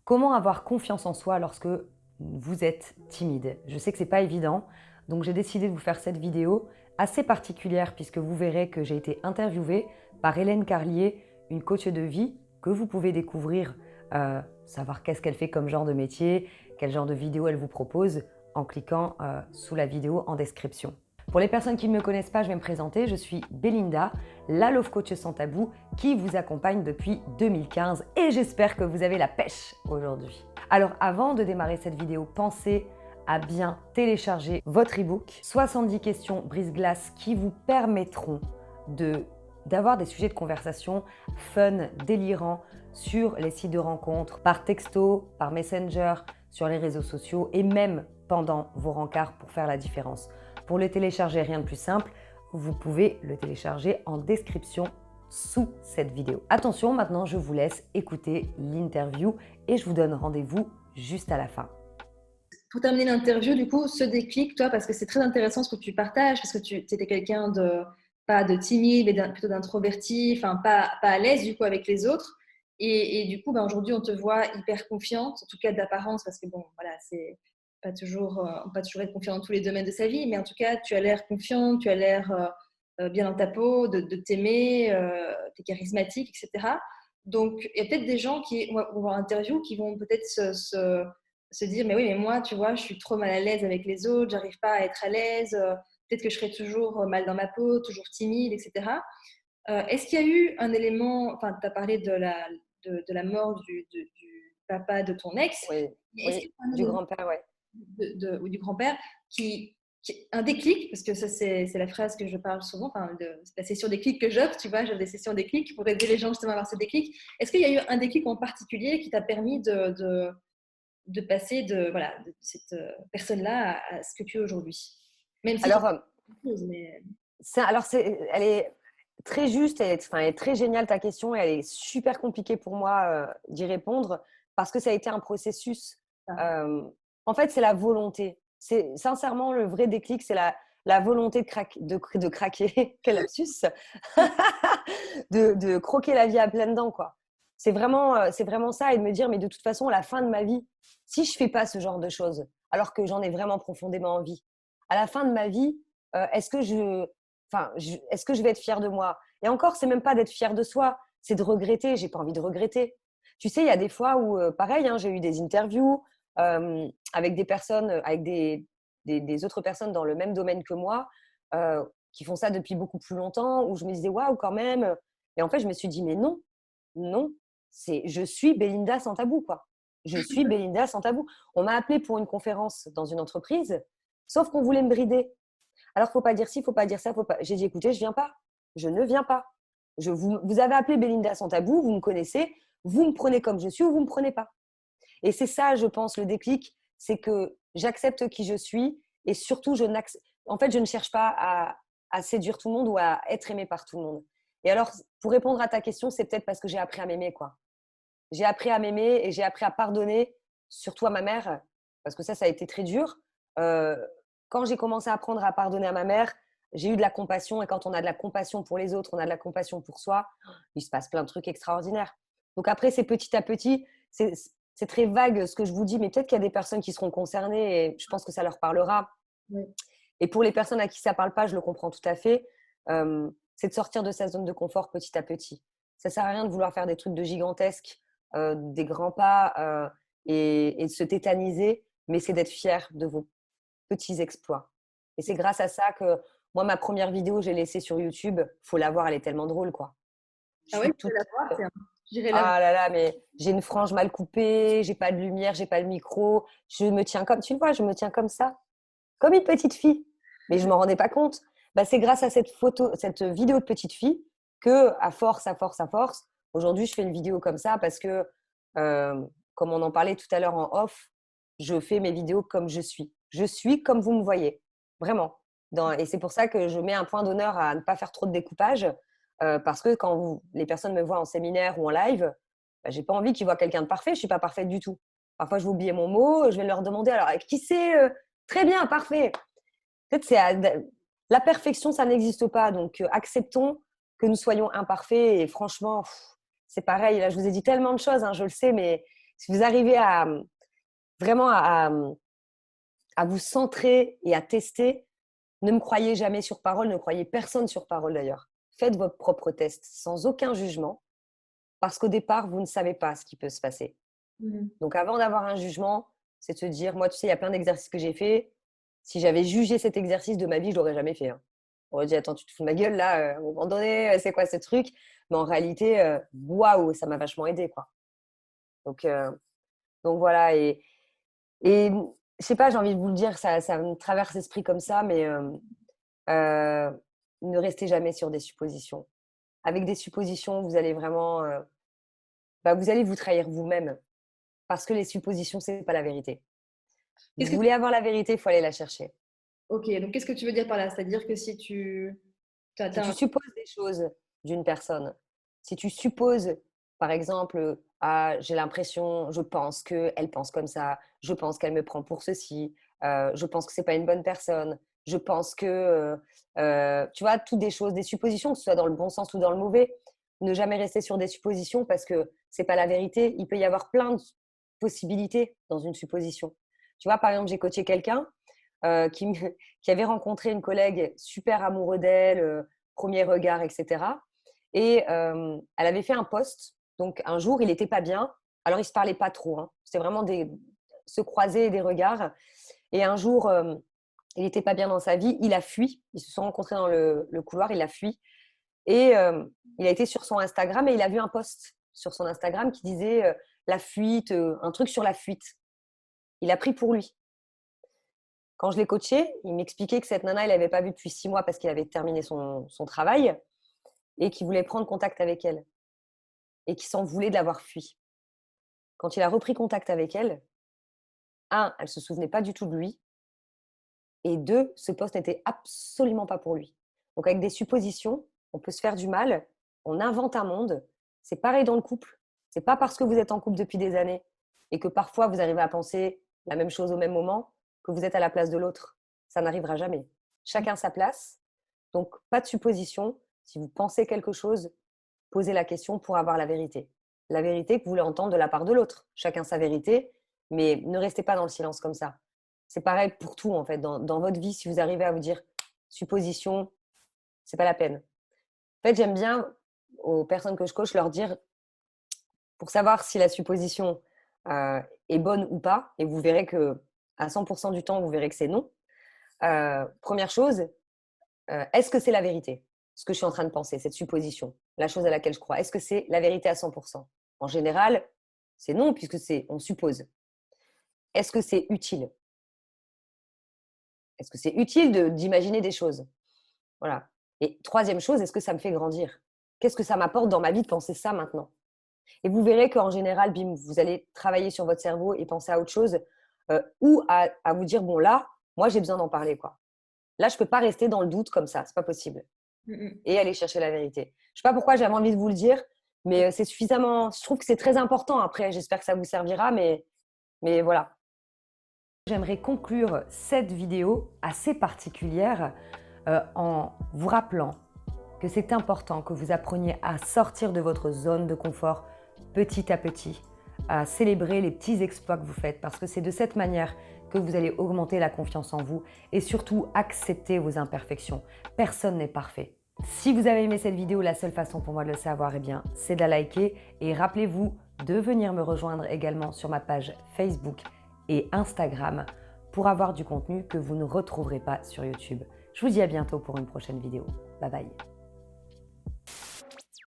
Comment avoir confiance en soi lorsque vous êtes timide? Je sais que ce n'est pas évident, donc j'ai décidé de vous faire cette vidéo assez particulière puisque vous verrez que j'ai été interviewée par Hélène Carlier, une coach de vie que vous pouvez découvrir, savoir qu'est-ce qu'elle fait comme genre de métier, quel genre de vidéo elle vous propose en cliquant sous la vidéo en description. Pour les personnes qui ne me connaissent pas, je vais me présenter. Je suis Belinda, la Love Coach sans tabou qui vous accompagne depuis 2015 et j'espère que vous avez la pêche aujourd'hui. Alors avant de démarrer cette vidéo, pensez à bien télécharger votre e-book 70 questions brise-glace qui vous permettront d'avoir des sujets de conversation fun, délirants sur les sites de rencontres, par texto, par Messenger, sur les réseaux sociaux et même pendant vos rencarts pour faire la différence. Pour le télécharger, rien de plus simple, vous pouvez le télécharger en description sous cette vidéo. Attention, maintenant je vous laisse écouter l'interview et je vous donne rendez-vous juste à la fin. Pour terminer l'interview, du coup, ce déclic, toi, parce que c'est très intéressant ce que tu partages, parce que tu étais quelqu'un de, pas de timide, mais plutôt d'introverti, enfin pas à l'aise du coup avec les autres. Et du coup, aujourd'hui, on te voit hyper confiante, en tout cas d'apparence, parce que bon, voilà, c'est on peut pas toujours être confiant dans tous les domaines de sa vie, mais en tout cas, tu as l'air confiante, tu as l'air bien dans ta peau, de t'aimer, tu es charismatique, etc. Donc, il y a peut-être des gens qui vont voir l'interview qui vont peut-être se dire mais oui, mais moi, tu vois, je suis trop mal à l'aise avec les autres, j'arrive pas à être à l'aise, peut-être que je serai toujours mal dans ma peau, toujours timide, etc. Est-ce qu'il y a eu un élément, enfin, tu as parlé de la mort du papa de ton ex, Oui, mais est-ce qu'il oui, y a un du élément grand-père, ouais. ou du grand-père un déclic, parce que ça c'est la phrase que je parle souvent, enfin, la session déclic que j'offre, tu vois, j'offre des sessions déclic pour aider les gens justement à avoir ce déclic. Est-ce qu'il y a eu un déclic en particulier qui t'a permis de passer de cette personne-là à ce que tu es aujourd'hui? Même si tu as Alors, fait chose, mais… elle est très juste, enfin, elle est très géniale ta question et elle est super compliquée pour moi d'y répondre parce que ça a été un processus. Ah, Euh, En fait, c'est la volonté. C'est sincèrement le vrai déclic, c'est la volonté de craquer, quel lapsus, de croquer la vie à pleines dents, quoi. C'est vraiment ça et de me dire, mais de toute façon, à la fin de ma vie, si je fais pas ce genre de choses, alors que j'en ai vraiment profondément envie, à la fin de ma vie, est-ce que est-ce que je vais être fière de moi? Et encore, c'est même pas d'être fière de soi, c'est de regretter. J'ai pas envie de regretter. Tu sais, il y a des fois où, pareil, hein, j'ai eu des interviews avec des personnes, avec des autres personnes dans le même domaine que moi, qui font ça depuis beaucoup plus longtemps, où je me disais waouh, quand même. Et en fait, je me suis dit, mais non, non, je suis Belinda sans tabou, quoi. Je suis Belinda sans tabou. On m'a appelée pour une conférence dans une entreprise, sauf qu'on voulait me brider. Alors, faut pas dire ci, faut pas dire ça, faut pas. J'ai dit, écoutez, je viens pas. Je ne viens pas. Vous avez appelé Belinda sans tabou, vous me connaissez, vous me prenez comme je suis ou vous me prenez pas. Et c'est ça, je pense, le déclic, c'est que j'accepte qui je suis et surtout, en fait, je ne cherche pas à séduire tout le monde ou à être aimée par tout le monde. Et alors, pour répondre à ta question, c'est peut-être parce que j'ai appris à m'aimer, quoi. J'ai appris à m'aimer et j'ai appris à pardonner, surtout à ma mère, parce que ça a été très dur. Euh, Quand j'ai commencé à apprendre à pardonner à ma mère, j'ai eu de la compassion et quand on a de la compassion pour les autres, on a de la compassion pour soi, il se passe plein de trucs extraordinaires. Donc après, c'est petit à petit, c'est très vague ce que je vous dis, mais peut-être qu'il y a des personnes qui seront concernées et je pense que ça leur parlera. ouais. Et pour les personnes à qui ça ne parle pas, je le comprends tout à fait, c'est de sortir de sa zone de confort petit à petit. Ça ne sert à rien de vouloir faire des trucs de gigantesques, des grands pas et de se tétaniser, mais c'est d'être fier de vos petits exploits. Et c'est grâce à ça que moi, ma première vidéo, j'ai laissée sur YouTube. Faut la voir, elle est tellement drôle, quoi. Je Ah ouais, suis je vais toute… la voir, tiens. J'irai la voir. Ah là là, mais j'ai une frange mal coupée, j'ai pas de lumière, j'ai pas le micro. Je me tiens comme, tu le vois, je me tiens comme ça, comme une petite fille. Mais je m'en rendais pas compte. Bah, c'est grâce à cette photo, cette vidéo de petite fille que, à force, aujourd'hui, je fais une vidéo comme ça parce que, euh, comme on en parlait tout à l'heure en off, je fais mes vidéos comme je suis. Je suis comme vous me voyez, vraiment. Et c'est pour ça que je mets un point d'honneur à ne pas faire trop de découpage parce que quand les personnes me voient en séminaire ou en live, bah, j'ai pas envie qu'ils voient quelqu'un de parfait. Je suis pas parfaite du tout. Parfois, je vais oublier mon mot. Je vais leur demander alors qui c'est très bien, parfait. Peut-être la perfection, ça n'existe pas. Donc, acceptons que nous soyons imparfaits. Et franchement, c'est pareil. Là, je vous ai dit tellement de choses, hein, je le sais, mais Si vous arrivez vraiment à vous centrer et à tester, ne me croyez jamais sur parole, ne croyez personne sur parole d'ailleurs. Faites votre propre test sans aucun jugement parce qu'au départ, vous ne savez pas ce qui peut se passer. Donc avant d'avoir un jugement, c'est de se dire, moi, tu sais, il y a plein d'exercices que j'ai faits. Si j'avais jugé cet exercice de ma vie, je l'aurais jamais fait. Hein. On aurait dit, attends, tu te fous de ma gueule là, à un moment donné, c'est quoi ce truc? Mais en réalité, waouh, ça m'a vachement aidé, quoi. Donc, euh, donc voilà. Et je sais pas, j'ai envie de vous le dire, ça me traverse l'esprit comme ça, mais euh, ne restez jamais sur des suppositions. Avec des suppositions, vous allez vraiment, vous allez vous trahir vous-même parce que les suppositions, c'est pas la vérité. Vous Qu'est-ce que voulez avoir la vérité, il faut aller la chercher. Ok, donc qu'est-ce que tu veux dire par là? C'est-à-dire que si tu... Si tu supposes des choses d'une personne, si tu supposes, par exemple, ah, j'ai l'impression, je pense qu'elle pense comme ça, je pense qu'elle me prend pour ceci, je pense que c'est pas une bonne personne, je pense que, tu vois, toutes des choses, des suppositions, que ce soit dans le bon sens ou dans le mauvais. Ne jamais rester sur des suppositions parce que c'est pas la vérité. Il peut y avoir plein de possibilités dans une supposition. Tu vois, par exemple, j'ai coaché quelqu'un qui avait rencontré une collègue super amoureux d'elle, premier regard, etc. Et elle avait fait un post. Donc un jour, il n'était pas bien. Alors, il ne se parlait pas trop. Hein. C'était vraiment se croiser des regards. Et un jour, il n'était pas bien dans sa vie. Il a fui. Ils se sont rencontrés dans le couloir. Il a fui. Et il a été sur son Instagram et il a vu un post sur son Instagram qui disait la fuite, un truc sur la fuite. Il a pris pour lui. Quand je l'ai coaché, il m'expliquait que cette nana, il n'avait pas vu depuis 6 mois parce qu'il avait terminé son travail et qu'il voulait prendre contact avec elle et qu'il s'en voulait de l'avoir fui. Quand il a repris contact avec elle, un, elle ne se souvenait pas du tout de lui et deux, ce poste n'était absolument pas pour lui. Donc avec des suppositions, on peut se faire du mal, on invente un monde. C'est pareil dans le couple. C'est pas parce que vous êtes en couple depuis des années et que parfois vous arrivez à penser la même chose au même moment que vous êtes à la place de l'autre. Ça n'arrivera jamais. Chacun sa place. Donc, pas de supposition. Si vous pensez quelque chose, posez la question pour avoir la vérité. La vérité que vous voulez entendre de la part de l'autre. Chacun sa vérité, mais ne restez pas dans le silence comme ça. C'est pareil pour tout, en fait. Dans votre vie, si vous arrivez à vous dire supposition, c'est pas la peine. En fait, j'aime bien aux personnes que je coach leur dire, pour savoir si la supposition est bonne ou pas, et vous verrez que à 100% du temps, vous verrez que c'est non. Première chose, est-ce que c'est la vérité, ce que je suis en train de penser, cette supposition, la chose à laquelle je crois? Est-ce que c'est la vérité à 100%? En général, c'est non, puisque on suppose. Est-ce que c'est utile? Est-ce que c'est utile d'imaginer des choses? Voilà. Et troisième chose, est-ce que ça me fait grandir? Qu'est-ce que ça m'apporte dans ma vie de penser ça maintenant? Et vous verrez qu'en général, bim, vous allez travailler sur votre cerveau et penser à autre chose ou à vous dire, bon là, moi j'ai besoin d'en parler, quoi. Là, je ne peux pas rester dans le doute comme ça, c'est pas possible. Et aller chercher la vérité. Je ne sais pas pourquoi j'avais envie de vous le dire, mais c'est suffisamment. Je trouve que c'est très important. Après, j'espère que ça vous servira, mais voilà. J'aimerais conclure cette vidéo assez particulière en vous rappelant que c'est important que vous appreniez à sortir de votre zone de confort petit à petit, à célébrer les petits exploits que vous faites, parce que c'est de cette manière que vous allez augmenter la confiance en vous et surtout accepter vos imperfections. Personne n'est parfait. Si vous avez aimé cette vidéo, la seule façon pour moi de le savoir, c'est de la liker. Et rappelez-vous de venir me rejoindre également sur ma page Facebook et Instagram pour avoir du contenu que vous ne retrouverez pas sur YouTube. Je vous dis à bientôt pour une prochaine vidéo. Bye bye.